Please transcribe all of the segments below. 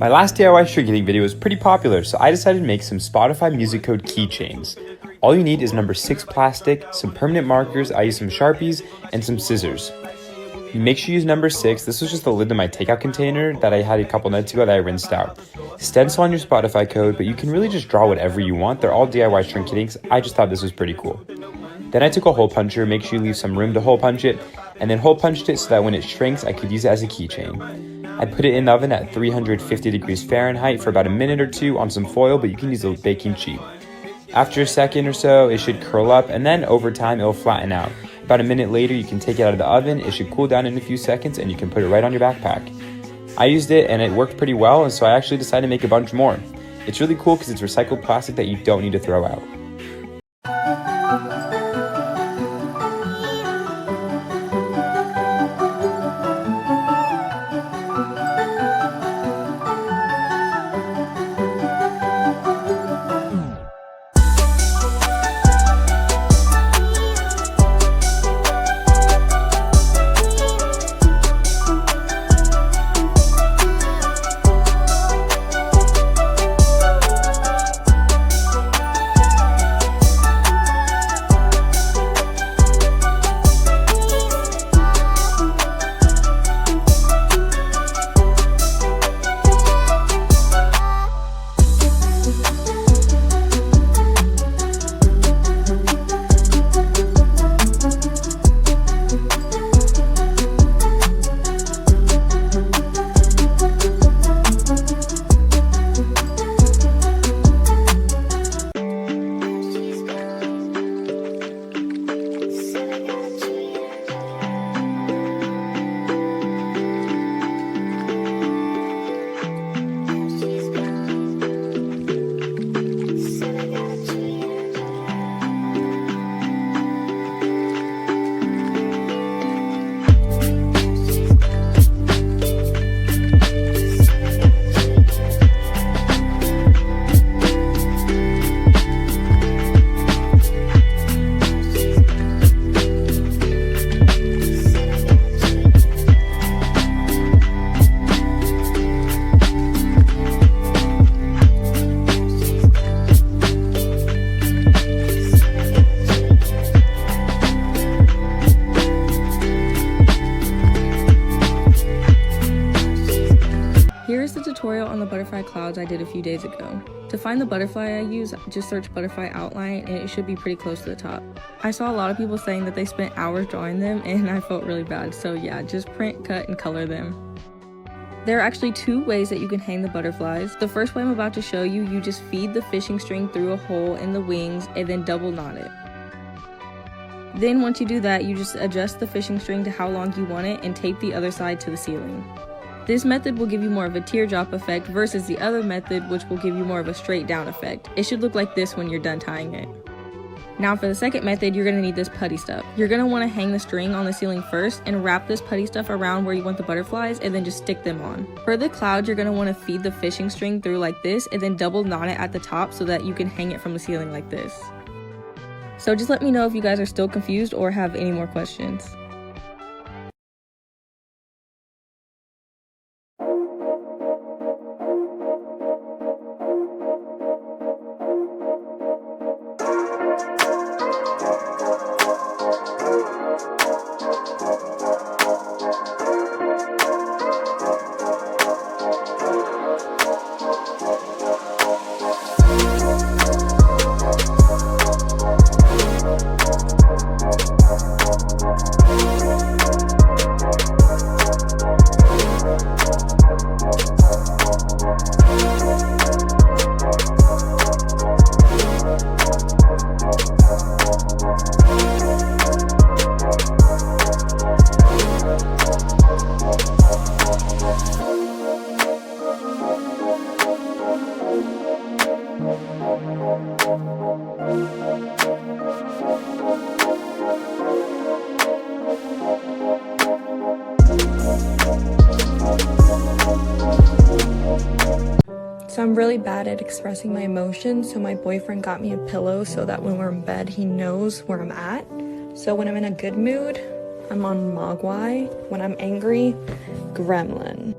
My last DIY string knitting video was pretty popular, so I decided to make some Spotify music code keychains. All you need is number 6 plastic, some permanent markers, I used some Sharpies, and some scissors. You make sure you use number 6. This was just the lid to my takeout container that I had a couple nights ago that I rinsed out. Stencil on your Spotify code, but you can really just draw whatever you want. They're all DIY string knitting. I just thought this was pretty cool. Then I took a hole puncher, make sure you leave some room to hole punch it, and then hole punched it so that when it shrinks, I could use it as a keychain. I put it in the oven at 350 degrees Fahrenheit for about a minute or two on some foil, but you can use a baking sheet. After a second or so, it should curl up, and then over time, it will flatten out. About a minute later, you can take it out of the oven, it should cool down in a few seconds, and you can put it right on your backpack. I used it, and it worked pretty well, and so I actually decided to make a bunch more. It's really cool because it's recycled plastic that you don't need to throw out. Here's the tutorial on the butterfly clouds I did a few days ago. To find the butterfly I use, just search butterfly outline and it should be pretty close to the top. I saw a lot of people saying that they spent hours drawing them and I felt really bad, so yeah, just print, cut, and color them. There are actually 2 ways that you can hang the butterflies. The first way I'm about to show you, you just feed the fishing string through a hole in the wings and then double knot it. Then once you do that, you just adjust the fishing string to how long you want it and tape the other side to the ceiling. This method will give you more of a teardrop effect versus the other method, which will give you more of a straight down effect. It should look like this when you're done tying it. Now for the second method, you're going to need this putty stuff. You're going to want to hang the string on the ceiling first and wrap this putty stuff around where you want the butterflies and then just stick them on. For the clouds, you're going to want to feed the fishing string through like this and then double knot it at the top so that you can hang it from the ceiling like this. So just let me know if you guys are still confused or have any more questions. So I'm really bad at expressing my emotions, so my boyfriend got me a pillow so that when we're in bed, he knows where I'm at. So when I'm in a good mood, I'm on Mogwai. When I'm angry, Gremlin.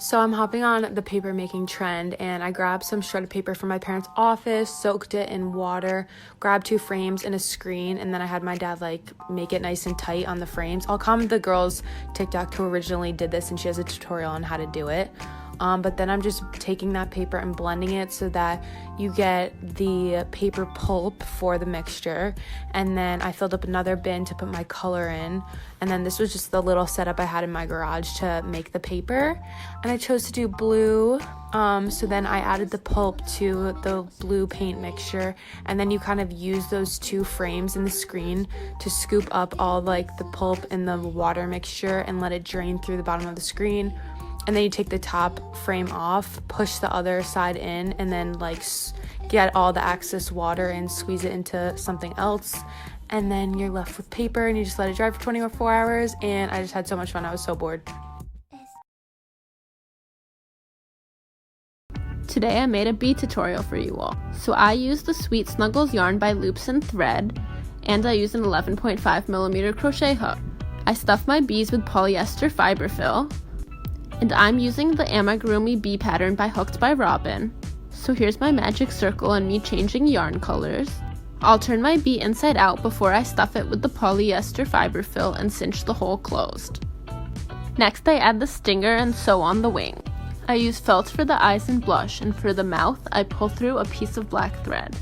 So I'm hopping on the paper making trend, and I grabbed some shredded paper from my parents' office, soaked it in water, grabbed 2 frames and a screen, and then I had my dad like make it nice and tight on the frames. I'll comment the girl's TikTok who originally did this, and she has a tutorial on how to do it. But then I'm just taking that paper and blending it so that you get the paper pulp for the mixture. And then I filled up another bin to put my color in. And then this was just the little setup I had in my garage to make the paper. And I chose to do blue. So then I added the pulp to the blue paint mixture. And then you kind of use those 2 frames in the screen to scoop up all like the pulp in the water mixture and let it drain through the bottom of the screen. And then you take the top frame off, push the other side in, and then like get all the excess water and squeeze it into something else. And then you're left with paper, and you just let it dry for 24 hours. And I just had so much fun. I was so bored. Today I made a bee tutorial for you all. So I used the Sweet Snuggles yarn by Loops and Thread, and I used an 11.5mm crochet hook. I stuffed my bees with polyester fiber fill, and I'm using the amigurumi bee pattern by Hooked by Robin. So here's my magic circle and me changing yarn colors. I'll turn my bee inside out before I stuff it with the polyester fiber fill and cinch the hole closed. Next I add the stinger and sew on the wing. I use felt for the eyes and blush, and for the mouth I pull through a piece of black thread.